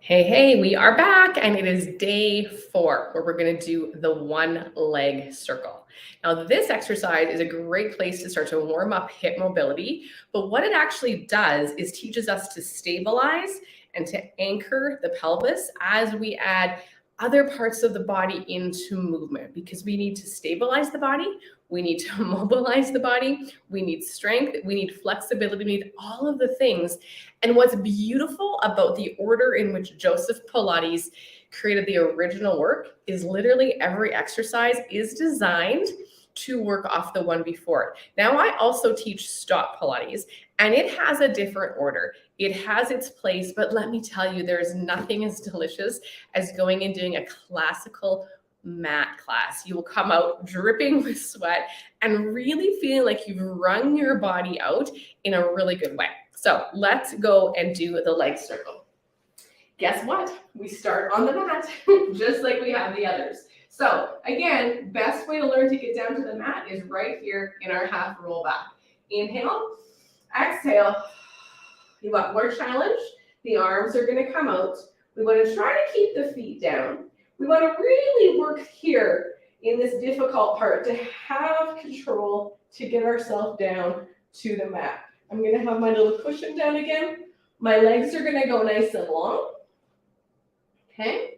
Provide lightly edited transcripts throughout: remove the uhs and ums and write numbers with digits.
Hey, we are back, and it is day 4 where we're going to do the one leg circle. Now, this exercise is a great place to start to warm up hip mobility, but what it actually does is teaches us to stabilize and to anchor the pelvis as we add other parts of the body into movement because we need to stabilize the body, we need to mobilize the body, we need strength, we need flexibility, we need all of the things. And what's beautiful about the order in which Joseph Pilates created the original work is literally every exercise is designed to work off the one before it. Now, I also teach stop Pilates, and it has a different order. It has its place, but let me tell you, there is nothing as delicious as going and doing a classical mat class. You will come out dripping with sweat and really feeling like you've wrung your body out in a really good way. So let's go and do the leg circle. Guess what? We start on the mat, just like we have the others. So again, best way to learn to get down to the mat is right here in our half roll back. Inhale, exhale. You want more challenge? The arms are going to come out. We want to try to keep the feet down. We want to really work here in this difficult part to have control to get ourselves down to the mat. I'm going to have my little cushion down again. My legs are going to go nice and long. Okay.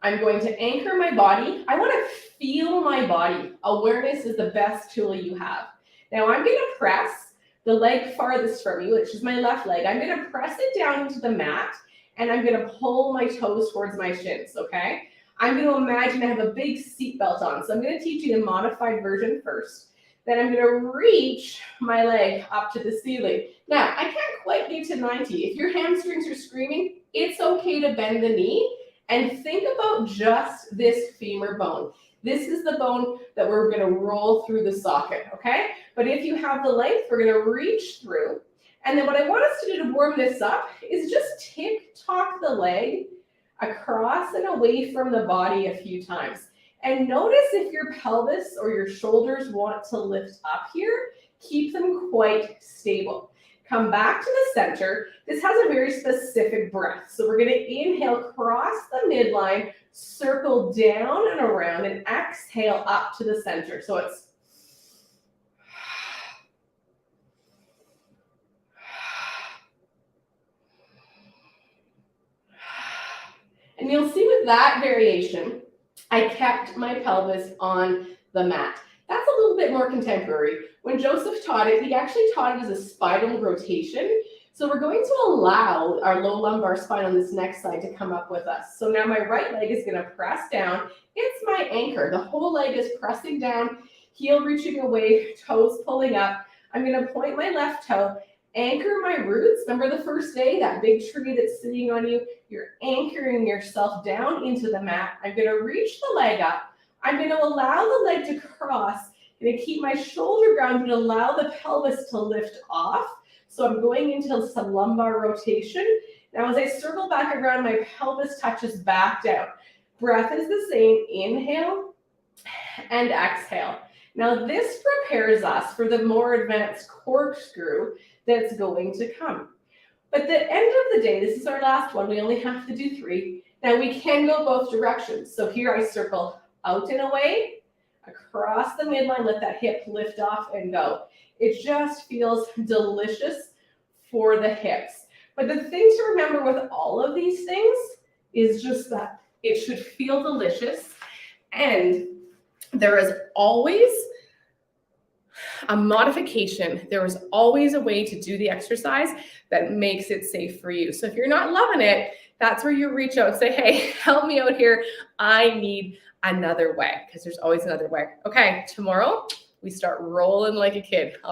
I'm going to anchor my body. I want to feel my body. Awareness is the best tool you have. Now I'm going to press the leg farthest from you, which is my left leg. I'm going to press it down into the mat, and I'm going to pull my toes towards my shins, okay? I'm going to imagine I have a big seat belt on. So I'm going to teach you the modified version first. Then I'm going to reach my leg up to the ceiling. Now, I can't quite get to 90. If your hamstrings are screaming, it's okay to bend the knee and think about just this femur bone. This is the bone that we're going to roll through the socket, okay? But if you have the length, we're going to reach through. And then what I want us to do to warm this up is just tick-tock the leg across and away from the body a few times. And notice if your pelvis or your shoulders want to lift up here, keep them quite stable. Come back to the center. This has a very specific breath. So we're going to inhale, cross the midline, circle down and around, and exhale up to the center. So it's and you'll see with that variation, I kept my pelvis on the mat. That's a little bit more contemporary. When Joseph taught it, he actually taught it as a spinal rotation. So we're going to allow our low lumbar spine on this next side to come up with us. So now my right leg is going to press down. It's my anchor. The whole leg is pressing down, heel reaching away, toes pulling up. I'm going to point my left toe, anchor my roots. Remember the first day, that big tree that's sitting on you? You're anchoring yourself down into the mat. I'm going to reach the leg up. I'm going to allow the leg to cross. I'm going to keep my shoulder grounded and allow the pelvis to lift off. So I'm going into some lumbar rotation. Now as I circle back around, my pelvis touches back down. Breath is the same. Inhale and exhale. Now this prepares us for the more advanced corkscrew that's going to come. But at the end of the day, this is our last one. We only have to do 3. Now we can go both directions. So here I circle out and away, across the midline, let that hip lift off and go. It just feels delicious for the hips. But the thing to remember with all of these things is just that it should feel delicious. And there is always a modification. There is always a way to do the exercise that makes it safe for you. So if you're not loving it, that's where you reach out and say, hey, help me out here. I need another way, because there's always another way. Okay, tomorrow we start rolling like a kid. All right.